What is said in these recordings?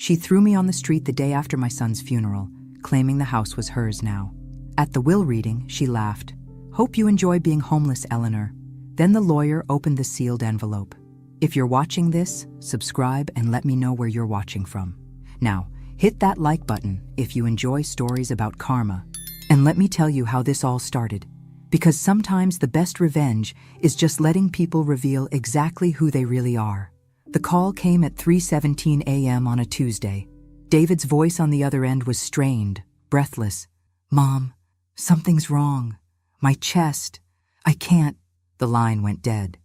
She threw me on the street the day after my son's funeral, claiming the house was hers now. At the will reading, she laughed. "Hope you enjoy being homeless, Eleanor." Then the lawyer opened the sealed envelope. "If you're watching this, subscribe and let me know where you're watching from. Now, hit that like button if you enjoy stories about karma. And let me tell you how this all started. Because sometimes the best revenge is just letting people reveal exactly who they really are." The call came at 3:17 a.m. on a Tuesday. David's voice on the other end was strained, breathless. "Mom, something's wrong. My chest. I can't." The line went dead.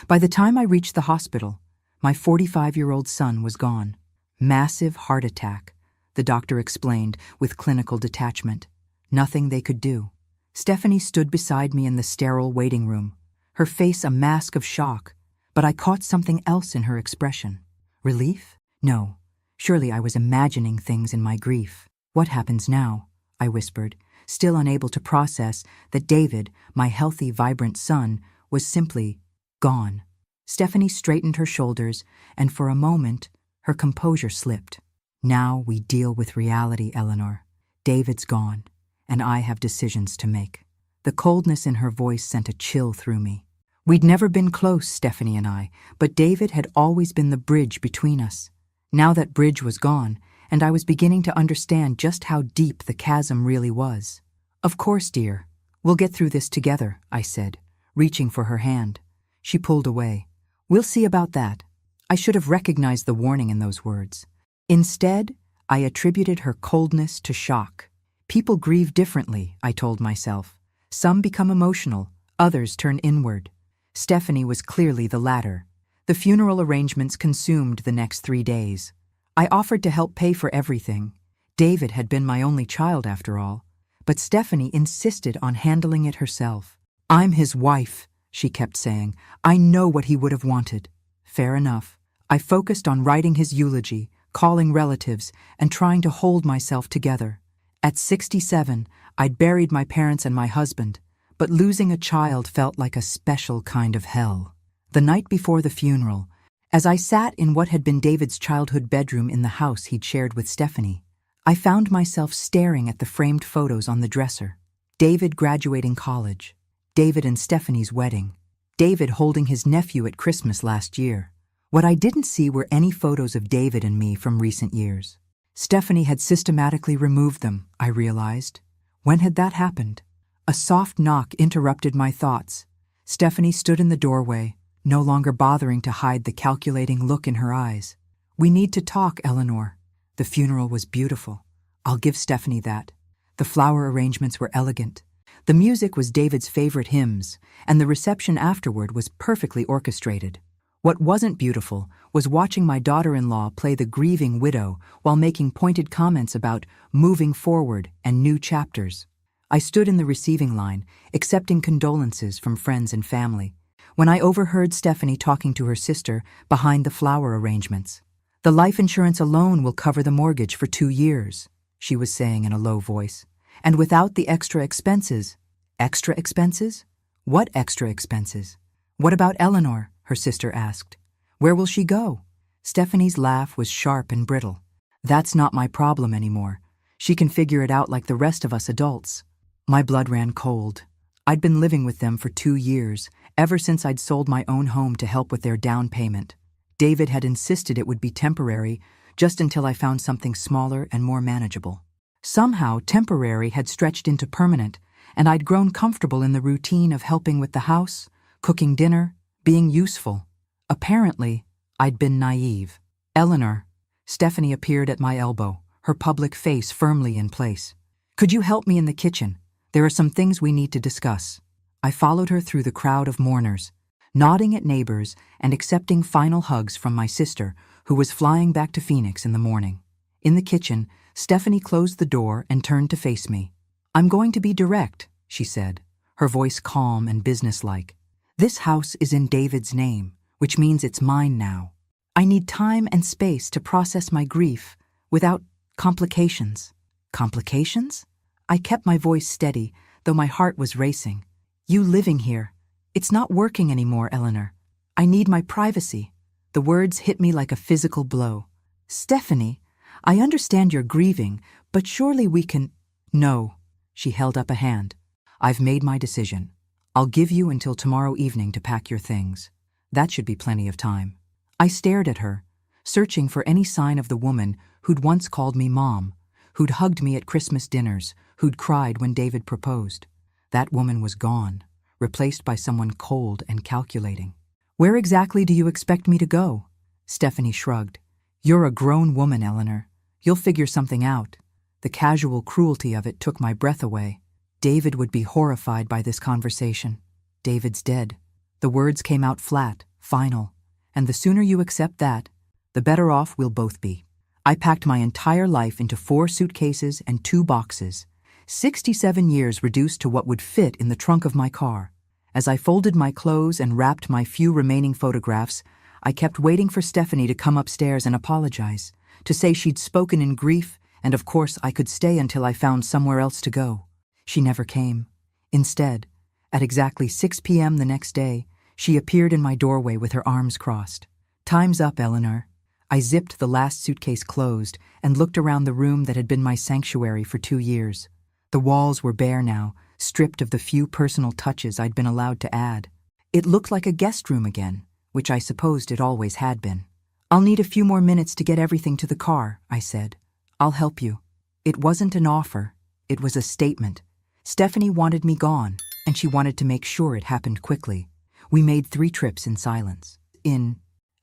By the time I reached the hospital, my 45-year-old son was gone. "Massive heart attack," the doctor explained with clinical detachment. Nothing they could do. Stephanie stood beside me in the sterile waiting room, her face a mask of shock, but I caught something else in her expression. Relief? No. Surely I was imagining things in my grief. "What happens now?" I whispered, still unable to process that David, my healthy, vibrant son, was simply gone. Stephanie straightened her shoulders, and for a moment, her composure slipped. "Now we deal with reality, Eleanor. David's gone, and I have decisions to make." The coldness in her voice sent a chill through me. We'd never been close, Stephanie and I, but David had always been the bridge between us. Now that bridge was gone, and I was beginning to understand just how deep the chasm really was. "Of course, dear. We'll get through this together," I said, reaching for her hand. She pulled away. "We'll see about that." I should have recognized the warning in those words. Instead, I attributed her coldness to shock. People grieve differently, I told myself. Some become emotional, others turn inward. Stephanie was clearly the latter. The funeral arrangements consumed the next 3 days. I offered to help pay for everything. David had been my only child after all. But Stephanie insisted on handling it herself. "I'm his wife," she kept saying. "I know what he would have wanted." Fair enough. I focused on writing his eulogy, calling relatives, and trying to hold myself together. At 67, I'd buried my parents and my husband, but losing a child felt like a special kind of hell. The night before the funeral, as I sat in what had been David's childhood bedroom in the house he'd shared with Stephanie, I found myself staring at the framed photos on the dresser. David graduating college, David and Stephanie's wedding, David holding his nephew at Christmas last year. What I didn't see were any photos of David and me from recent years. Stephanie had systematically removed them, I realized. When had that happened? A soft knock interrupted my thoughts. Stephanie stood in the doorway, no longer bothering to hide the calculating look in her eyes. "We need to talk, Eleanor." The funeral was beautiful. I'll give Stephanie that. The flower arrangements were elegant. The music was David's favorite hymns, and the reception afterward was perfectly orchestrated. What wasn't beautiful was watching my daughter-in-law play the grieving widow while making pointed comments about moving forward and new chapters. I stood in the receiving line, accepting condolences from friends and family, when I overheard Stephanie talking to her sister behind the flower arrangements. "The life insurance alone will cover the mortgage for 2 years, she was saying in a low voice. "And without the extra expenses." "Extra expenses? What extra expenses?" "What about Eleanor?" her sister asked. "Where will she go?" Stephanie's laugh was sharp and brittle. "That's not my problem anymore. She can figure it out like the rest of us adults." My blood ran cold. I'd been living with them for 2 years, ever since I'd sold my own home to help with their down payment. David had insisted it would be temporary, just until I found something smaller and more manageable. Somehow, temporary had stretched into permanent, and I'd grown comfortable in the routine of helping with the house, cooking dinner, being useful. Apparently, I'd been naive. "Eleanor." Stephanie appeared at my elbow, her public face firmly in place. "Could you help me in the kitchen? There are some things we need to discuss." I followed her through the crowd of mourners, nodding at neighbors and accepting final hugs from my sister, who was flying back to Phoenix in the morning. In the kitchen, Stephanie closed the door and turned to face me. "I'm going to be direct," she said, her voice calm and businesslike. "This house is in David's name, which means it's mine now. I need time and space to process my grief without complications." "Complications?" I kept my voice steady, though my heart was racing. "You living here. It's not working anymore, Eleanor. I need my privacy." The words hit me like a physical blow. "Stephanie, I understand you're grieving, but surely we can— No, she held up a hand. I've made my decision. I'll give you until tomorrow evening to pack your things. That should be plenty of time. I stared at her, searching for any sign of the woman who'd once called me Mom, who'd hugged me at Christmas dinners, who'd cried when David proposed. That woman was gone, replaced by someone cold and calculating. Where exactly do you expect me to go? Stephanie shrugged. You're a grown woman, Eleanor. You'll figure something out. The casual cruelty of it took my breath away. David would be horrified by this conversation. David's dead. The words came out flat, final, and the sooner you accept that, the better off we'll both be. I packed my entire life into 4 suitcases and 2 boxes, 67 years reduced to what would fit in the trunk of my car. As I folded my clothes and wrapped my few remaining photographs, I kept waiting for Stephanie to come upstairs and apologize, to say she'd spoken in grief, and of course I could stay until I found somewhere else to go. She never came. Instead, at exactly 6 p.m. the next day, she appeared in my doorway with her arms crossed. Time's up, Eleanor. I zipped the last suitcase closed and looked around the room that had been my sanctuary for 2 years. The walls were bare now, stripped of the few personal touches I'd been allowed to add. It looked like a guest room again, which I supposed it always had been. I'll need a few more minutes to get everything to the car, I said. I'll help you. It wasn't an offer. It was a statement. Stephanie wanted me gone, and she wanted to make sure it happened quickly. We made 3 trips in silence.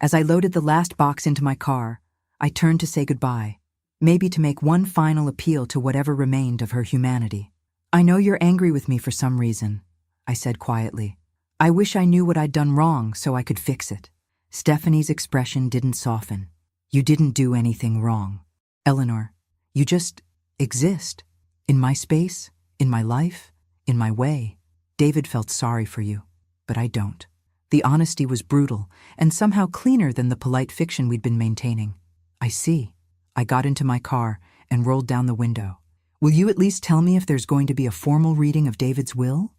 As I loaded the last box into my car, I turned to say goodbye, maybe to make one final appeal to whatever remained of her humanity. I know you're angry with me for some reason, I said quietly. I wish I knew what I'd done wrong so I could fix it. Stephanie's expression didn't soften. You didn't do anything wrong. Eleanor, you just exist. In my space, in my life, in my way. David felt sorry for you, but I don't. The honesty was brutal and somehow cleaner than the polite fiction we'd been maintaining. I see. I got into my car and rolled down the window. Will you at least tell me if there's going to be a formal reading of David's will?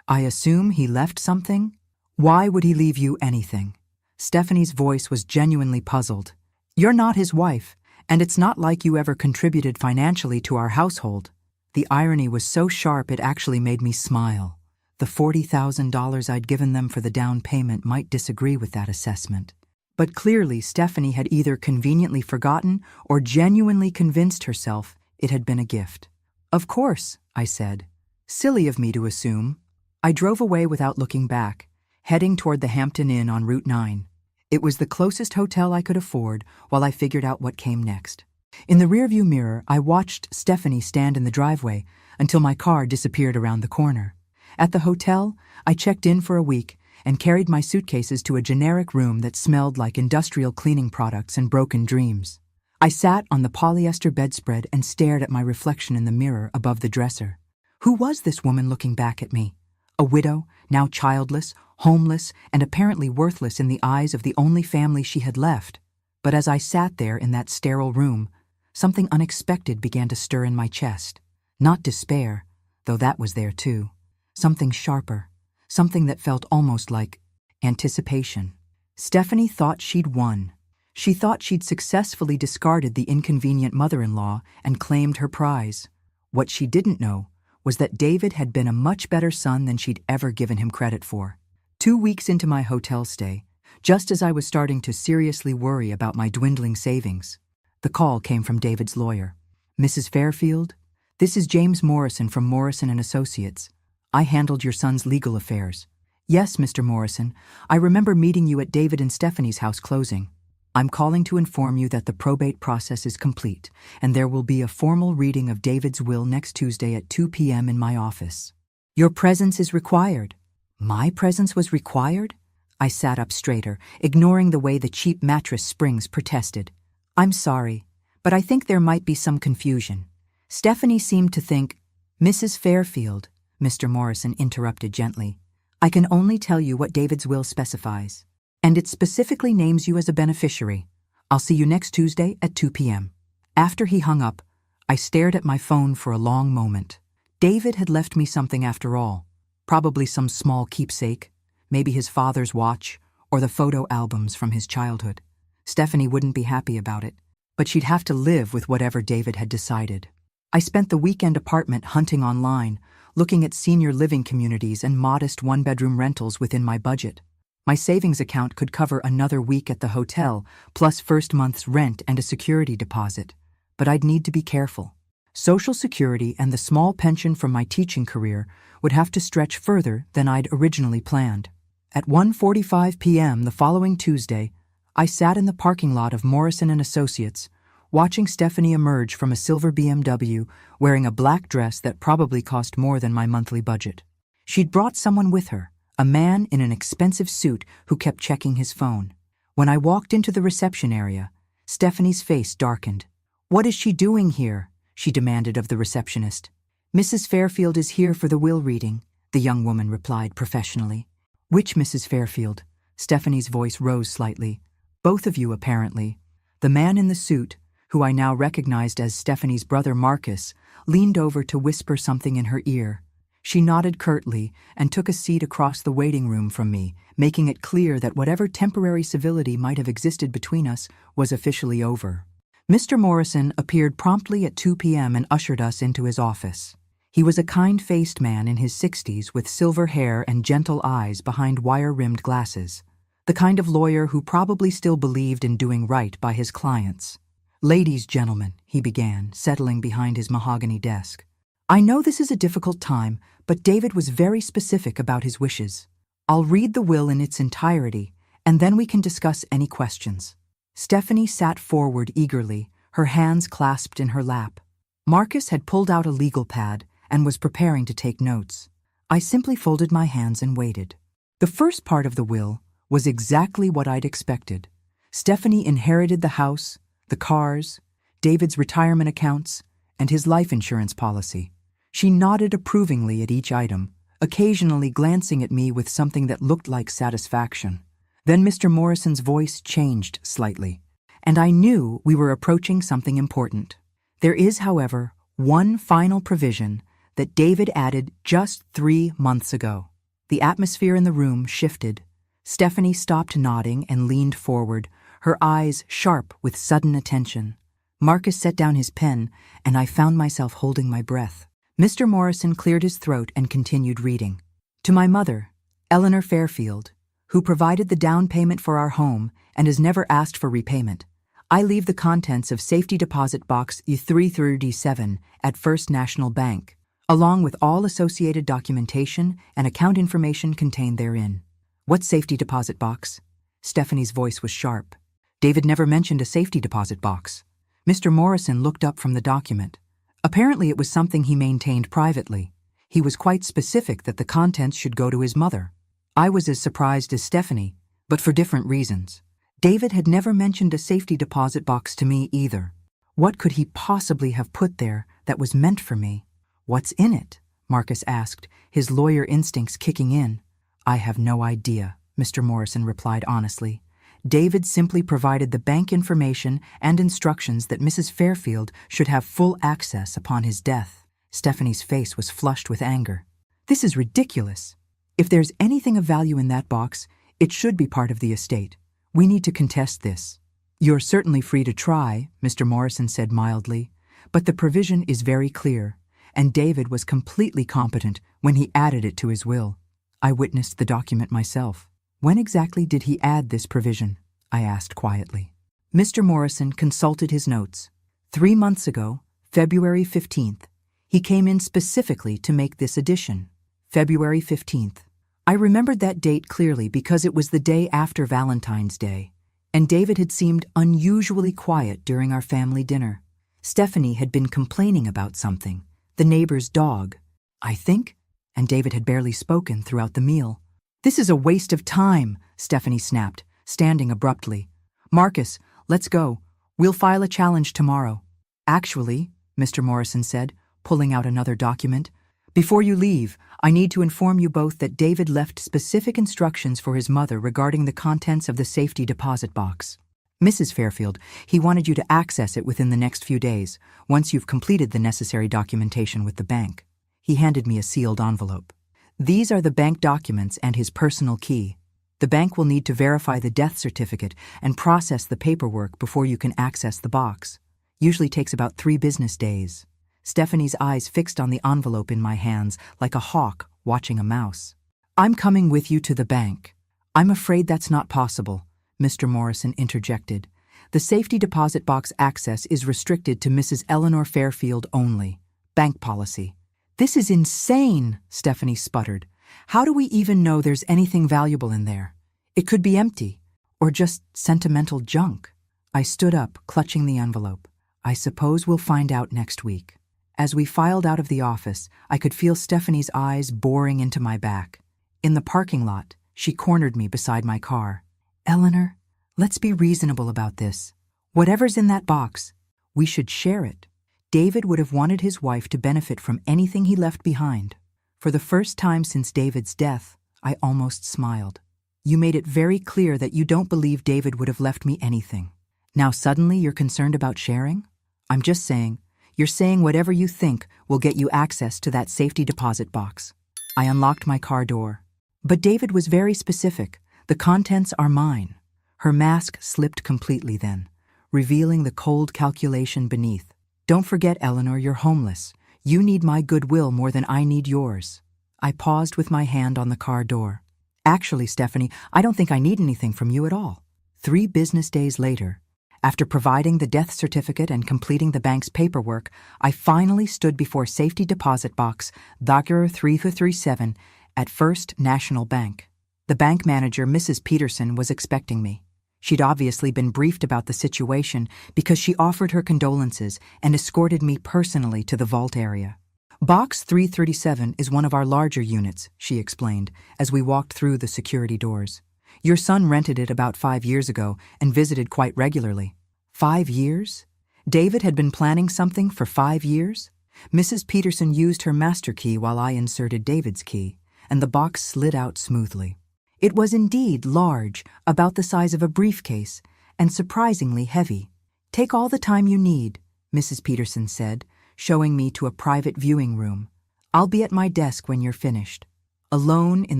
I assume he left something? Why would he leave you anything? Stephanie's voice was genuinely puzzled. You're not his wife, and it's not like you ever contributed financially to our household. The irony was so sharp it actually made me smile. The $40,000 I'd given them for the down payment might disagree with that assessment. But clearly Stephanie had either conveniently forgotten or genuinely convinced herself it had been a gift. Of course, I said. Silly of me to assume. I drove away without looking back, heading toward the Hampton Inn on Route 9. It was the closest hotel I could afford while I figured out what came next. In the rearview mirror, I watched Stephanie stand in the driveway until my car disappeared around the corner. At the hotel, I checked in for a week and carried my suitcases to a generic room that smelled like industrial cleaning products and broken dreams. I sat on the polyester bedspread and stared at my reflection in the mirror above the dresser. Who was this woman looking back at me? A widow, now childless, homeless, and apparently worthless in the eyes of the only family she had left. But as I sat there in that sterile room, something unexpected began to stir in my chest. Not despair, though that was there too. Something sharper, something that felt almost like anticipation. Stephanie thought she'd won. She thought she'd successfully discarded the inconvenient mother-in-law and claimed her prize. What she didn't know was that David had been a much better son than she'd ever given him credit for. 2 weeks into my hotel stay, just as I was starting to seriously worry about my dwindling savings, the call came from David's lawyer. Mrs. Fairfield, this is James Morrison from Morrison & Associates. I handled your son's legal affairs. Yes, Mr. Morrison, I remember meeting you at David and Stephanie's house closing. I'm calling to inform you that the probate process is complete, and there will be a formal reading of David's will next Tuesday at 2 p.m. in my office. Your presence is required. My presence was required? I sat up straighter, ignoring the way the cheap mattress springs protested. I'm sorry, but I think there might be some confusion. Stephanie seemed to think, Mrs. Fairfield, Mr. Morrison interrupted gently. I can only tell you what David's will specifies, and it specifically names you as a beneficiary. I'll see you next Tuesday at 2 p.m. After he hung up, I stared at my phone for a long moment. David had left me something after all, probably some small keepsake, maybe his father's watch, or the photo albums from his childhood. Stephanie wouldn't be happy about it. but she'd have to live with whatever David had decided. I spent the weekend apartment hunting online, looking at senior living communities and modest one-bedroom rentals within my budget. My savings account could cover another week at the hotel, plus first month's rent and a security deposit. But I'd need to be careful. Social Security and the small pension from my teaching career would have to stretch further than I'd originally planned. At 1:45 p.m. the following Tuesday, I sat in the parking lot of Morrison & Associates, watching Stephanie emerge from a silver BMW wearing a black dress that probably cost more than my monthly budget. She'd brought someone with her, a man in an expensive suit who kept checking his phone. When I walked into the reception area, Stephanie's face darkened. "What is she doing here?" she demanded of the receptionist. "Mrs. Fairfield is here for the will reading," the young woman replied professionally. "Which Mrs. Fairfield?" Stephanie's voice rose slightly. "Both of you, apparently." The man in the suit, who I now recognized as Stephanie's brother Marcus, leaned over to whisper something in her ear. She nodded curtly and took a seat across the waiting room from me, making it clear that whatever temporary civility might have existed between us was officially over. Mr. Morrison appeared promptly at 2 p.m. and ushered us into his office. He was a kind-faced man in his 60s with silver hair and gentle eyes behind wire-rimmed glasses, the kind of lawyer who probably still believed in doing right by his clients. "Ladies, gentlemen," he began, settling behind his mahogany desk. "I know this is a difficult time, but David was very specific about his wishes. I'll read the will in its entirety, and then we can discuss any questions." Stephanie sat forward eagerly, her hands clasped in her lap. Marcus had pulled out a legal pad and was preparing to take notes. I simply folded my hands and waited. The first part of the will was exactly what I'd expected. Stephanie inherited the house, the cars, David's retirement accounts, and his life insurance policy. She nodded approvingly at each item, occasionally glancing at me with something that looked like satisfaction. Then Mr. Morrison's voice changed slightly, and I knew we were approaching something important. There is, however, one final provision that David added just 3 months ago. The atmosphere in the room shifted. Stephanie stopped nodding and leaned forward, her eyes sharp with sudden attention. Marcus set down his pen, and I found myself holding my breath. Mr. Morrison cleared his throat and continued reading. "To my mother, Eleanor Fairfield, who provided the down payment for our home and has never asked for repayment, I leave the contents of Safety Deposit Box U337 at First National Bank, along with all associated documentation and account information contained therein." "What safety deposit box?" Stephanie's voice was sharp. David never mentioned a safety deposit box. Mr. Morrison looked up from the document. Apparently it was something he maintained privately. He was quite specific that the contents should go to his mother. I was as surprised as Stephanie, but for different reasons. David had never mentioned a safety deposit box to me either. What could he possibly have put there that was meant for me? "What's in it?" Marcus asked, his lawyer instincts kicking in. "I have no idea," Mr. Morrison replied honestly. David simply provided the bank information and instructions that Mrs. Fairfield should have full access upon his death. Stephanie's face was flushed with anger. "This is ridiculous. If there's anything of value in that box, it should be part of the estate. We need to contest this." "You're certainly free to try," Mr. Morrison said mildly, "but the provision is very clear, and David was completely competent when he added it to his will. I witnessed the document myself." "When exactly did he add this provision?" I asked quietly. Mr. Morrison consulted his notes. 3 months ago, February 15th, he came in specifically to make this addition. February 15th. I remembered that date clearly because it was the day after Valentine's Day, and David had seemed unusually quiet during our family dinner. Stephanie had been complaining about something, the neighbor's dog, I think, and David had barely spoken throughout the meal. "This is a waste of time," Stephanie snapped, standing abruptly. "Marcus, let's go. We'll file a challenge tomorrow." "Actually," Mr. Morrison said, pulling out another document, "before you leave, I need to inform you both that David left specific instructions for his mother regarding the contents of the safety deposit box. Mrs. Fairfield, he wanted you to access it within the next few days, once you've completed the necessary documentation with the bank." He handed me a sealed envelope. "These are the bank documents and his personal key. The bank will need to verify the death certificate and process the paperwork before you can access the box. Usually takes about 3 business days. Stephanie's eyes fixed on the envelope in my hands like a hawk watching a mouse. I'm coming with you to the bank. I'm afraid that's not possible, Mr. Morrison interjected. The safety deposit box access is restricted to Mrs. Eleanor Fairfield only. Bank policy. This is insane, Stephanie sputtered. How do we even know there's anything valuable in there? It could be empty, or just sentimental junk. I stood up, clutching the envelope. I suppose we'll find out next week. As we filed out of the office, I could feel Stephanie's eyes boring into my back. In the parking lot, she cornered me beside my car. Eleanor, let's be reasonable about this. Whatever's in that box, we should share it. David would have wanted his wife to benefit from anything he left behind. For the first time since David's death, I almost smiled. You made it very clear that you don't believe David would have left me anything. Now suddenly you're concerned about sharing? I'm just saying, you're saying whatever you think will get you access to that safety deposit box. I unlocked my car door. But David was very specific. The contents are mine. Her mask slipped completely then, revealing the cold calculation beneath. Don't forget, Eleanor, you're homeless. You need my goodwill more than I need yours. I paused with my hand on the car door. Actually, Stephanie, I don't think I need anything from you at all. 3 business days later, after providing the death certificate and completing the bank's paperwork, I finally stood before safety deposit box Dagger 337 at First National Bank. The bank manager, Mrs. Peterson, was expecting me. She'd obviously been briefed about the situation because she offered her condolences and escorted me personally to the vault area. Box 337 is one of our larger units, she explained, as we walked through the security doors. Your son rented it about 5 years ago and visited quite regularly. 5 years? David had been planning something for 5 years? Mrs. Peterson used her master key while I inserted David's key, and the box slid out smoothly. It was indeed large, about the size of a briefcase, and surprisingly heavy. Take all the time you need, Mrs. Peterson said, showing me to a private viewing room. I'll be at my desk when you're finished. Alone in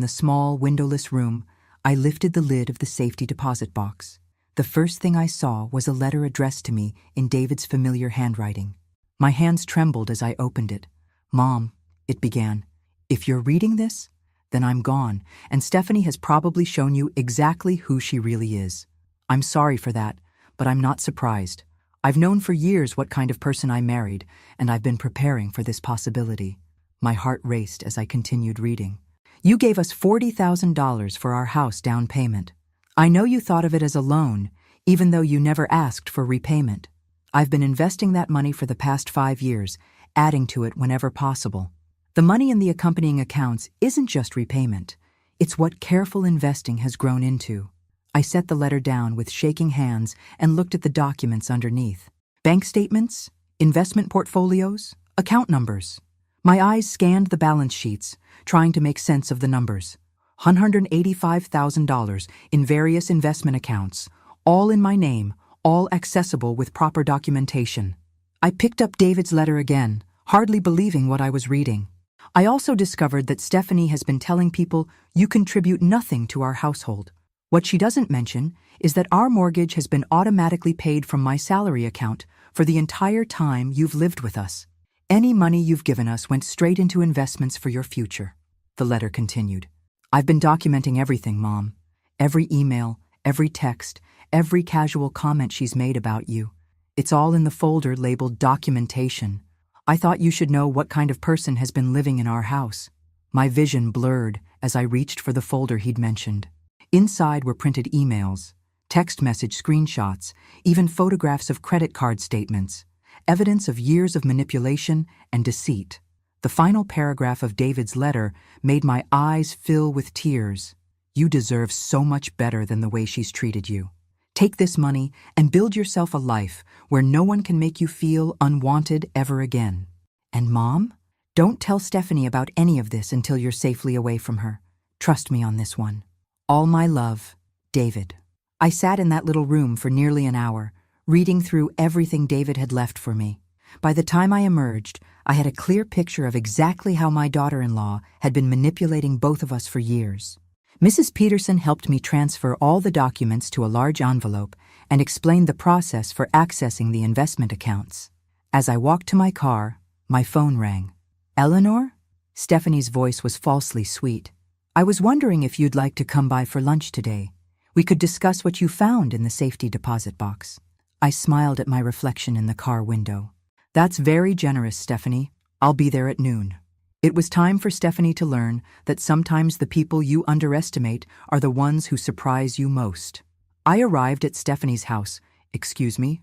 the small, windowless room, I lifted the lid of the safety deposit box. The first thing I saw was a letter addressed to me in David's familiar handwriting. My hands trembled as I opened it. Mom, it began, if you're reading this, then I'm gone, and Stephanie has probably shown you exactly who she really is. I'm sorry for that, but I'm not surprised. I've known for years what kind of person I married, and I've been preparing for this possibility. My heart raced as I continued reading. You gave us $40,000 for our house down payment. I know you thought of it as a loan, even though you never asked for repayment. I've been investing that money for the past 5 years, adding to it whenever possible. The money in the accompanying accounts isn't just repayment. It's what careful investing has grown into. I set the letter down with shaking hands and looked at the documents underneath. Bank statements, investment portfolios, account numbers. My eyes scanned the balance sheets, trying to make sense of the numbers. $185,000 in various investment accounts, all in my name, all accessible with proper documentation. I picked up David's letter again, hardly believing what I was reading. I also discovered that Stephanie has been telling people you contribute nothing to our household. What she doesn't mention is that our mortgage has been automatically paid from my salary account for the entire time you've lived with us. Any money you've given us went straight into investments for your future. The letter continued. I've been documenting everything, Mom. Every email, every text, every casual comment she's made about you. It's all in the folder labeled documentation. I thought you should know what kind of person has been living in our house. My vision blurred as I reached for the folder he'd mentioned. Inside were printed emails, text message screenshots, even photographs of credit card statements, evidence of years of manipulation and deceit. The final paragraph of David's letter made my eyes fill with tears. You deserve so much better than the way she's treated you. Take this money and build yourself a life where no one can make you feel unwanted ever again. And Mom, don't tell Stephanie about any of this until you're safely away from her. Trust me on this one. All my love, David. I sat in that little room for nearly an hour, reading through everything David had left for me. By the time I emerged, I had a clear picture of exactly how my daughter-in-law had been manipulating both of us for years. Mrs. Peterson helped me transfer all the documents to a large envelope and explained the process for accessing the investment accounts. As I walked to my car, my phone rang. "Eleanor?" Stephanie's voice was falsely sweet. "I was wondering if you'd like to come by for lunch today. We could discuss what you found in the safety deposit box." I smiled at my reflection in the car window. "That's very generous, Stephanie. I'll be there at noon." It was time for Stephanie to learn that sometimes the people you underestimate are the ones who surprise you most. I arrived at Stephanie's house,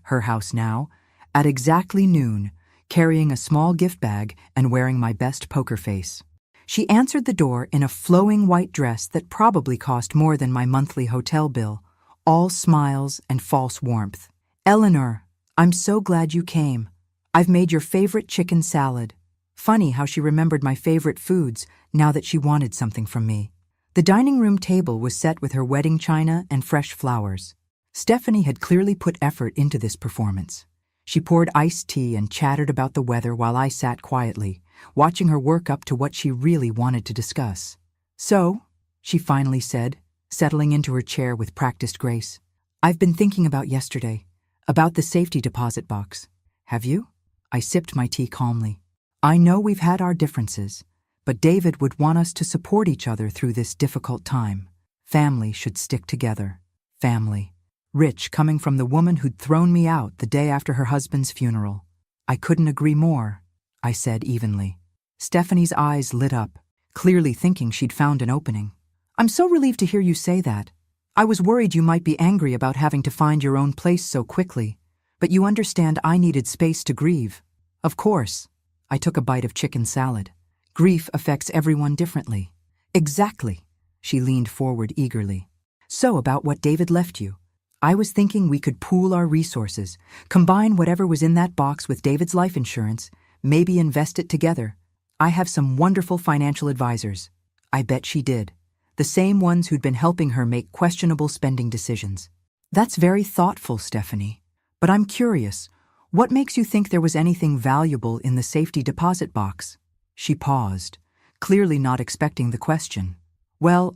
her house now, at exactly noon, carrying a small gift bag and wearing my best poker face. She answered the door in a flowing white dress that probably cost more than my monthly hotel bill, all smiles and false warmth. "Eleanor, I'm so glad you came. I've made your favorite chicken salad." Funny how she remembered my favorite foods now that she wanted something from me. The dining room table was set with her wedding china and fresh flowers. Stephanie had clearly put effort into this performance. She poured iced tea and chattered about the weather while I sat quietly, watching her work up to what she really wanted to discuss. "So," she finally said, settling into her chair with practiced grace, "I've been thinking about yesterday, about the safety deposit box." "Have you?" I sipped my tea calmly. "I know we've had our differences, but David would want us to support each other through this difficult time. Family should stick together. Family. Rich coming from the woman who'd thrown me out the day after her husband's funeral. I couldn't agree more," I said evenly. Stephanie's eyes lit up, clearly thinking she'd found an opening. "I'm so relieved to hear you say that. I was worried you might be angry about having to find your own place so quickly, but you understand I needed space to grieve." "Of course." I took a bite of chicken salad. "Grief affects everyone differently." "Exactly." She leaned forward eagerly. "So about what David left you. I was thinking we could pool our resources, combine whatever was in that box with David's life insurance, maybe invest it together. I have some wonderful financial advisors." I bet she did. The same ones who'd been helping her make questionable spending decisions. "That's very thoughtful, Stephanie. But I'm curious, what makes you think there was anything valuable in the safety deposit box?" She paused, clearly not expecting the question. "Well,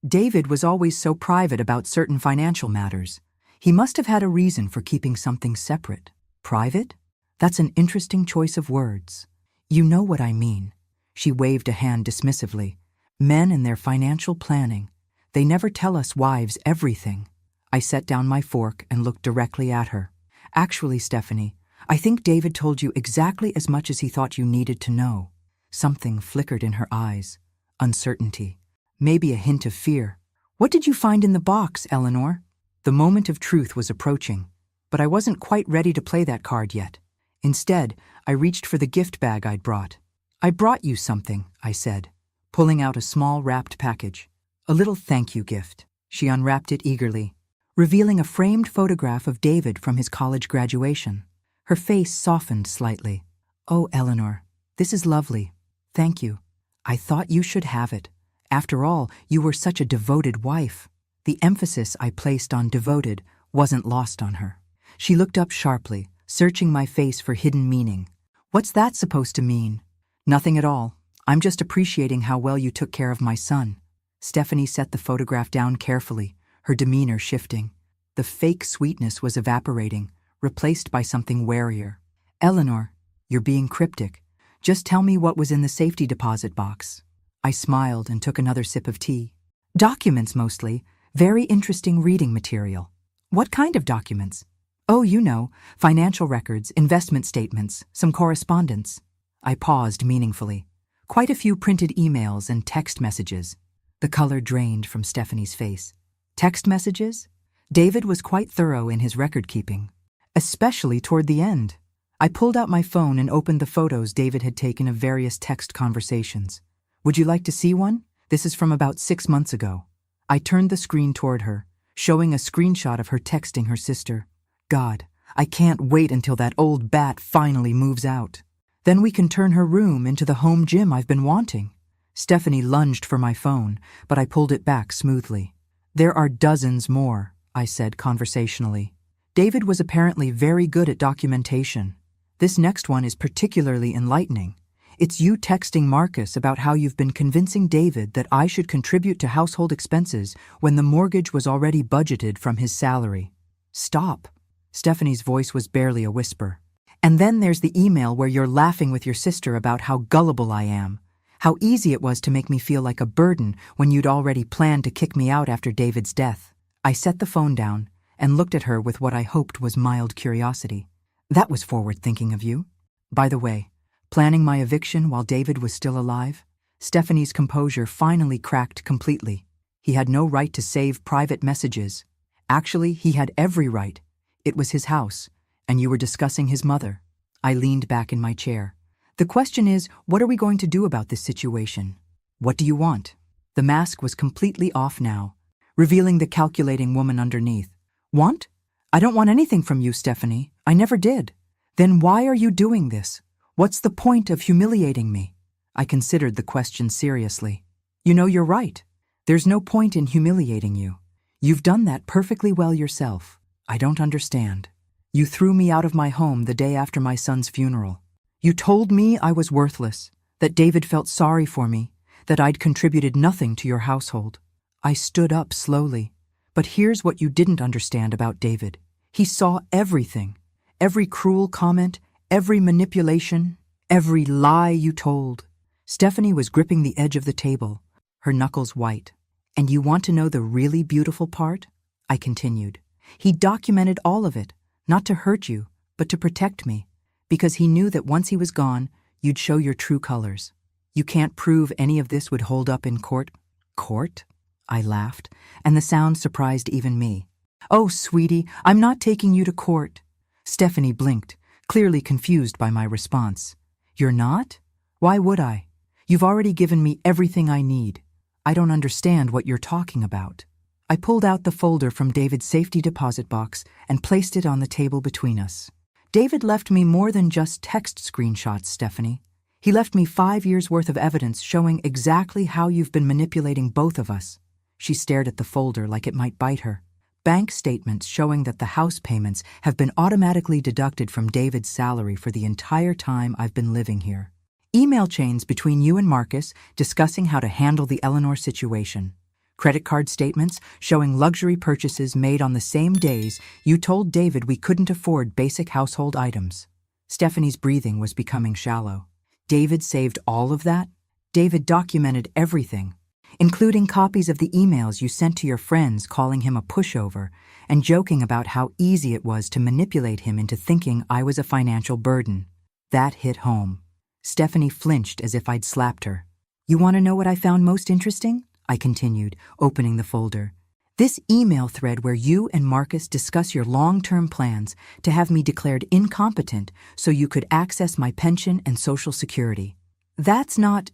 David was always so private about certain financial matters. He must have had a reason for keeping something separate." "Private? That's an interesting choice of words." "You know what I mean." She waved a hand dismissively. "Men and their financial planning. They never tell us wives everything." I set down my fork and looked directly at her. "Actually, Stephanie, I think David told you exactly as much as he thought you needed to know." Something flickered in her eyes. Uncertainty. Maybe a hint of fear. "What did you find in the box, Eleanor?" The moment of truth was approaching, but I wasn't quite ready to play that card yet. Instead, I reached for the gift bag I'd brought. "I brought you something," I said, pulling out a small wrapped package. "A little thank you gift." She unwrapped it eagerly, revealing a framed photograph of David from his college graduation. Her face softened slightly. "Oh, Eleanor, this is lovely. Thank you. I thought you should have it. After all, you were such a devoted wife." The emphasis I placed on devoted wasn't lost on her. She looked up sharply, searching my face for hidden meaning. "What's that supposed to mean?" "Nothing at all. I'm just appreciating how well you took care of my son." Stephanie set the photograph down carefully, her demeanor shifting. The fake sweetness was evaporating, replaced by something warier. "Eleanor, you're being cryptic. Just tell me what was in the safety deposit box." I smiled and took another sip of tea. "Documents mostly. Very interesting reading material." "What kind of documents?" "Oh, you know, financial records, investment statements, some correspondence." I paused meaningfully. Quite a few printed emails and text messages. The color drained from Stephanie's face. Text messages? David was quite thorough in his record-keeping, especially toward the end. I pulled out my phone and opened the photos David had taken of various text conversations. "Would you like to see one? This is from about 6 months ago." I turned the screen toward her, showing a screenshot of her texting her sister. "God, I can't wait until that old bat finally moves out. Then we can turn her room into the home gym I've been wanting." Stephanie lunged for my phone, but I pulled it back smoothly. "There are dozens more," I said conversationally. David was apparently very good at documentation. This next one is particularly enlightening. It's you texting Marcus about how you've been convincing David that I should contribute to household expenses when the mortgage was already budgeted from his salary. Stop. Stephanie's voice was barely a whisper. And then there's the email where you're laughing with your sister about how gullible I am, how easy it was to make me feel like a burden when you'd already planned to kick me out after David's death. I set the phone down and looked at her with what I hoped was mild curiosity. That was forward-thinking of you. By the way, planning my eviction while David was still alive? Stephanie's composure finally cracked completely. He had no right to save private messages. Actually, he had every right. It was his house, and you were discussing his mother. I leaned back in my chair. The question is, what are we going to do about this situation? What do you want? The mask was completely off now, revealing the calculating woman underneath. Want? I don't want anything from you, Stephanie. I never did. Then why are you doing this? What's the point of humiliating me? I considered the question seriously. You know, you're right. There's no point in humiliating you. You've done that perfectly well yourself. I don't understand. You threw me out of my home the day after my son's funeral. You told me I was worthless, that David felt sorry for me, that I'd contributed nothing to your household. I stood up slowly. But here's what you didn't understand about David. He saw everything. Every cruel comment, every manipulation, every lie you told. Stephanie was gripping the edge of the table, her knuckles white. And you want to know the really beautiful part? I continued. He documented all of it, not to hurt you, but to protect me, because he knew that once he was gone, you'd show your true colors. You can't prove any of this would hold up in court. Court? I laughed, and the sound surprised even me. Oh, sweetie, I'm not taking you to court. Stephanie blinked, clearly confused by my response. You're not? Why would I? You've already given me everything I need. I don't understand what you're talking about. I pulled out the folder from David's safety deposit box and placed it on the table between us. David left me more than just text screenshots, Stephanie. He left me 5 years' worth of evidence showing exactly how you've been manipulating both of us. She stared at the folder like it might bite her. Bank statements showing that the house payments have been automatically deducted from David's salary for the entire time I've been living here. Email chains between you and Marcus discussing how to handle the Eleanor situation. Credit card statements showing luxury purchases made on the same days you told David we couldn't afford basic household items. Stephanie's breathing was becoming shallow. David saved all of that? David documented everything, including copies of the emails you sent to your friends calling him a pushover and joking about how easy it was to manipulate him into thinking I was a financial burden. That hit home. Stephanie flinched as if I'd slapped her. You want to know what I found most interesting? I continued, opening the folder. This email thread where you and Marcus discuss your long-term plans to have me declared incompetent so you could access my pension and Social Security. That's not...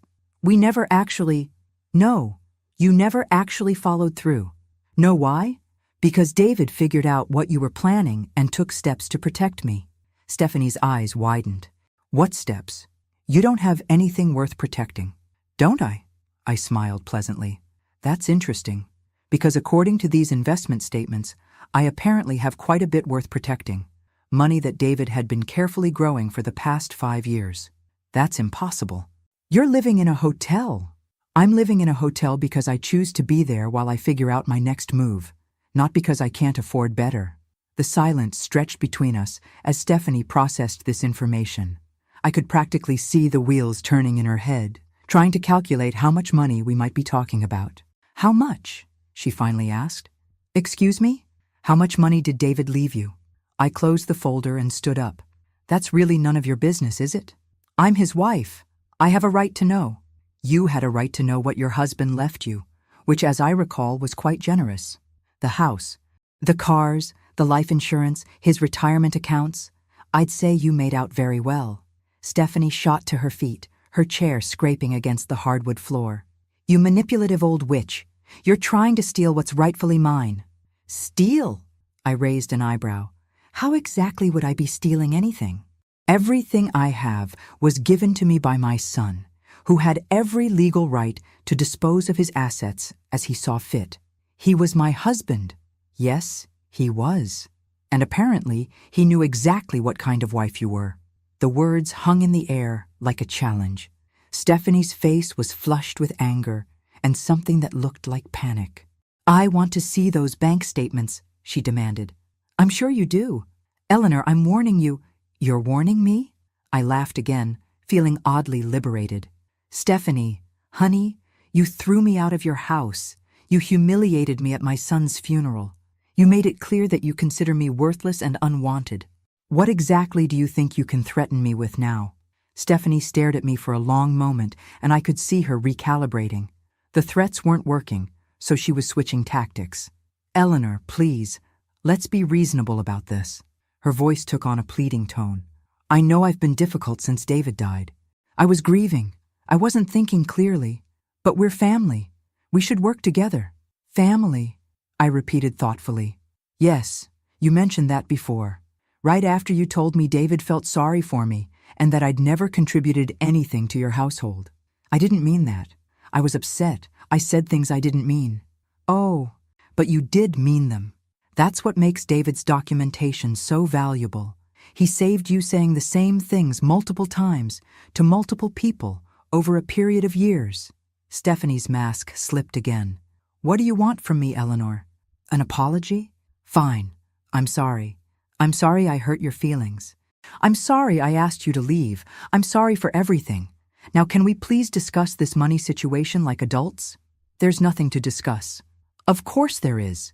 No, you never actually followed through. Know why? Because David figured out what you were planning and took steps to protect me. Stephanie's eyes widened. What steps? You don't have anything worth protecting. Don't I? I smiled pleasantly. That's interesting, because according to these investment statements, I apparently have quite a bit worth protecting. Money that David had been carefully growing for the past 5 years. That's impossible. You're living in a hotel. I'm living in a hotel because I choose to be there while I figure out my next move, not because I can't afford better. The silence stretched between us as Stephanie processed this information. I could practically see the wheels turning in her head, trying to calculate how much money we might be talking about. How much? She finally asked. Excuse me? How much money did David leave you? I closed the folder and stood up. That's really none of your business, is it? I'm his wife. I have a right to know. You had a right to know what your husband left you, which, as I recall, was quite generous. The house, the cars, the life insurance, his retirement accounts. I'd say you made out very well. Stephanie shot to her feet, her chair scraping against the hardwood floor. You manipulative old witch. You're trying to steal what's rightfully mine. Steal? I raised an eyebrow. How exactly would I be stealing anything? Everything I have was given to me by my son, who had every legal right to dispose of his assets as he saw fit. He was my husband. Yes, he was. And apparently, he knew exactly what kind of wife you were. The words hung in the air like a challenge. Stephanie's face was flushed with anger and something that looked like panic. "I want to see those bank statements," she demanded. "I'm sure you do. Eleanor, I'm warning you." "You're warning me?" I laughed again, feeling oddly liberated. "Stephanie, honey, you threw me out of your house. You humiliated me at my son's funeral. You made it clear that you consider me worthless and unwanted. What exactly do you think you can threaten me with now?" Stephanie stared at me for a long moment, and I could see her recalibrating. The threats weren't working, so she was switching tactics. "Eleanor, please, let's be reasonable about this." Her voice took on a pleading tone. "I know I've been difficult since David died. I was grieving. I wasn't thinking clearly. But we're family. We should work together." "Family," I repeated thoughtfully. "Yes, you mentioned that before. Right after you told me David felt sorry for me and that I'd never contributed anything to your household. I didn't mean that. I was upset. I said things I didn't mean." "Oh, but you did mean them. That's what makes David's documentation so valuable. He saved you saying the same things multiple times to multiple people over a period of years." Stephanie's mask slipped again. "What do you want from me, Eleanor? An apology? Fine. I'm sorry. I'm sorry I hurt your feelings. I'm sorry I asked you to leave. I'm sorry for everything. Now can we please discuss this money situation like adults?" "There's nothing to discuss." "Of course there is.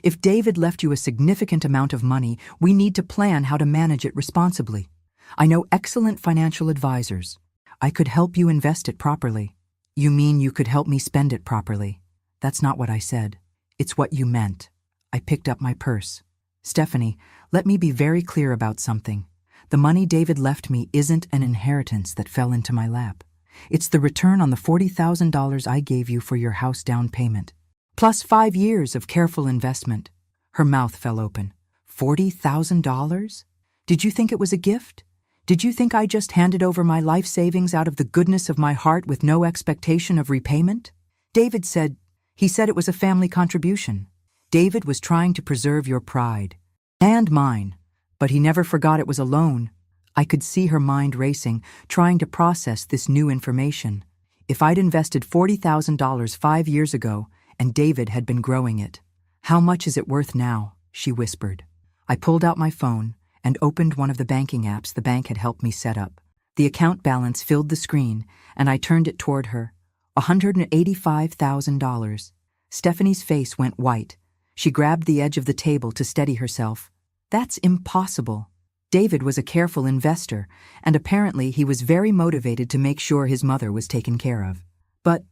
If David left you a significant amount of money, we need to plan how to manage it responsibly. I know excellent financial advisors. I could help you invest it properly." "You mean you could help me spend it properly?" "That's not what I said. It's what you meant." I picked up my purse. "Stephanie, let me be very clear about something. The money David left me isn't an inheritance that fell into my lap. It's the return on the $40,000 I gave you for your house down payment, plus 5 years of careful investment." Her mouth fell open. $40,000? Did you think it was a gift? Did you think I just handed over my life savings out of the goodness of my heart with no expectation of repayment? David said it was a family contribution. David was trying to preserve your pride. And mine. But he never forgot it was a loan. I could see her mind racing, trying to process this new information. If I'd invested $40,000 5 years ago, and David had been growing it. "How much is it worth now?" she whispered. I pulled out my phone and opened one of the banking apps the bank had helped me set up. The account balance filled the screen, and I turned it toward her. $185,000. Stephanie's face went white. She grabbed the edge of the table to steady herself. "That's impossible." David was a careful investor, and apparently he was very motivated to make sure his mother was taken care of. But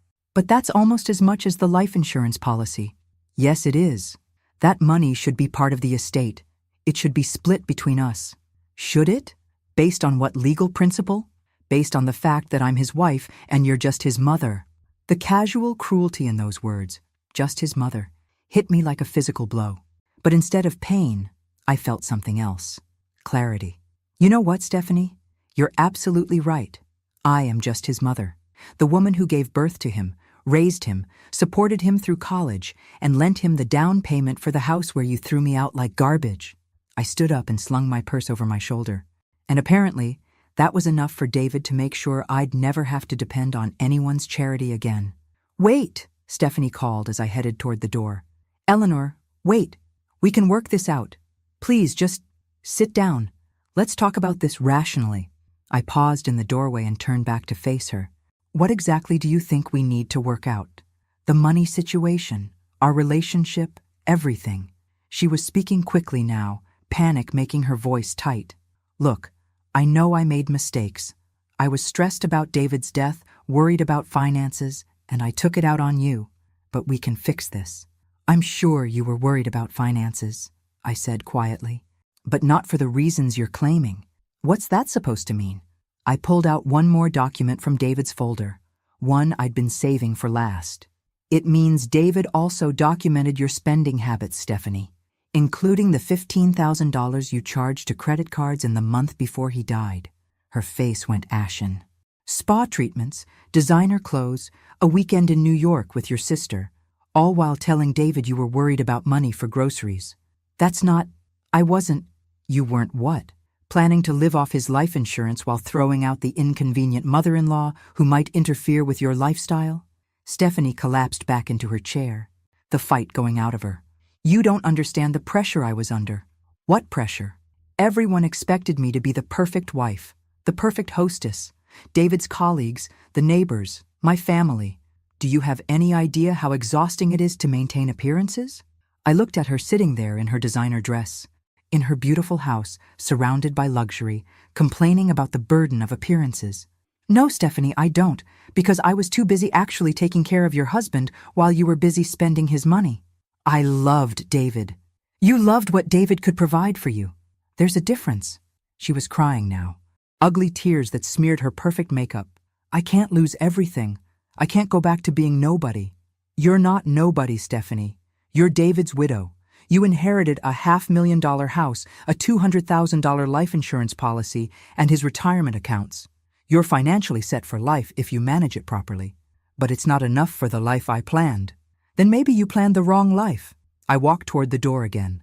that's almost as much as the life insurance policy." "Yes, it is. That money should be part of the estate. It should be split between us." "Should it? Based on what legal principle?" "Based on the fact that I'm his wife and you're just his mother." The casual cruelty in those words, "just his mother," hit me like a physical blow. But instead of pain, I felt something else. Clarity. "You know what, Stephanie? You're absolutely right. I am just his mother. The woman who gave birth to him, raised him, supported him through college, and lent him the down payment for the house where you threw me out like garbage." I stood up and slung my purse over my shoulder. And apparently, that was enough for David to make sure I'd never have to depend on anyone's charity again. "Wait," Stephanie called as I headed toward the door. "Eleanor, wait. We can work this out. Please, just sit down. Let's talk about this rationally." I paused in the doorway and turned back to face her. "What exactly do you think we need to work out? The money situation, our relationship, everything." She was speaking quickly now, panic making her voice tight. "Look, I know I made mistakes. I was stressed about David's death, worried about finances, and I took it out on you. But we can fix this." "I'm sure you were worried about finances," I said quietly. "But not for the reasons you're claiming." "What's that supposed to mean?" I pulled out one more document from David's folder, one I'd been saving for last. "It means David also documented your spending habits, Stephanie, including the $15,000 you charged to credit cards in the month before he died." Her face went ashen. "Spa treatments, designer clothes, a weekend in New York with your sister, all while telling David you were worried about money for groceries. That's not—" "I wasn't—" "You weren't what?" planning to live off his life insurance while throwing out the inconvenient mother-in-law who might interfere with your lifestyle? Stephanie collapsed back into her chair, the fight going out of her. You don't understand the pressure I was under. What pressure? Everyone expected me to be the perfect wife, the perfect hostess, David's colleagues, the neighbors, my family. Do you have any idea how exhausting it is to maintain appearances? I looked at her sitting there in her designer dress, in her beautiful house, surrounded by luxury, complaining about the burden of appearances. No, Stephanie, I don't, because I was too busy actually taking care of your husband while you were busy spending his money. I loved David. You loved what David could provide for you. There's a difference. She was crying now, ugly tears that smeared her perfect makeup. I can't lose everything. I can't go back to being nobody. You're not nobody, Stephanie. You're David's widow. You inherited a $500,000 house, a $200,000 life insurance policy, and his retirement accounts. You're financially set for life if you manage it properly. But it's not enough for the life I planned. Then maybe you planned the wrong life. I walked toward the door again.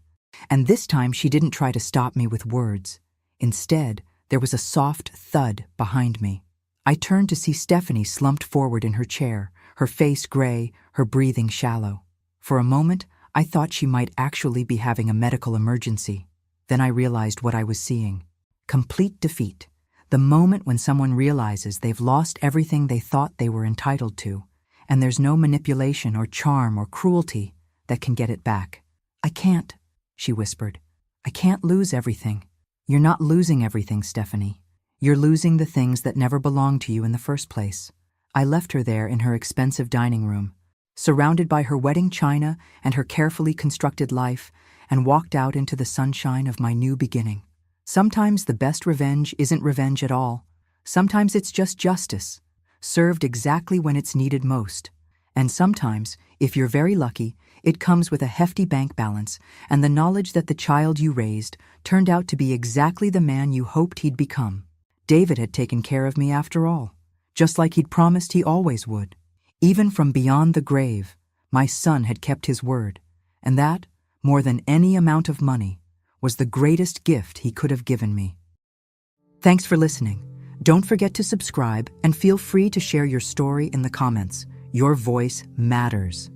And this time she didn't try to stop me with words. Instead, there was a soft thud behind me. I turned to see Stephanie slumped forward in her chair, her face gray, her breathing shallow. For a moment, I thought she might actually be having a medical emergency. Then I realized what I was seeing. Complete defeat. The moment when someone realizes they've lost everything they thought they were entitled to, and there's no manipulation or charm or cruelty that can get it back. I can't, she whispered. I can't lose everything. You're not losing everything, Stephanie. You're losing the things that never belonged to you in the first place. I left her there in her expensive dining room, surrounded by her wedding china and her carefully constructed life, and walked out into the sunshine of my new beginning. Sometimes the best revenge isn't revenge at all. Sometimes it's just justice, served exactly when it's needed most. And sometimes, if you're very lucky, it comes with a hefty bank balance and the knowledge that the child you raised turned out to be exactly the man you hoped he'd become. David had taken care of me after all, just like he'd promised he always would. Even from beyond the grave, my son had kept his word, and that, more than any amount of money, was the greatest gift he could have given me. Thanks for listening. Don't forget to subscribe and feel free to share your story in the comments. Your voice matters.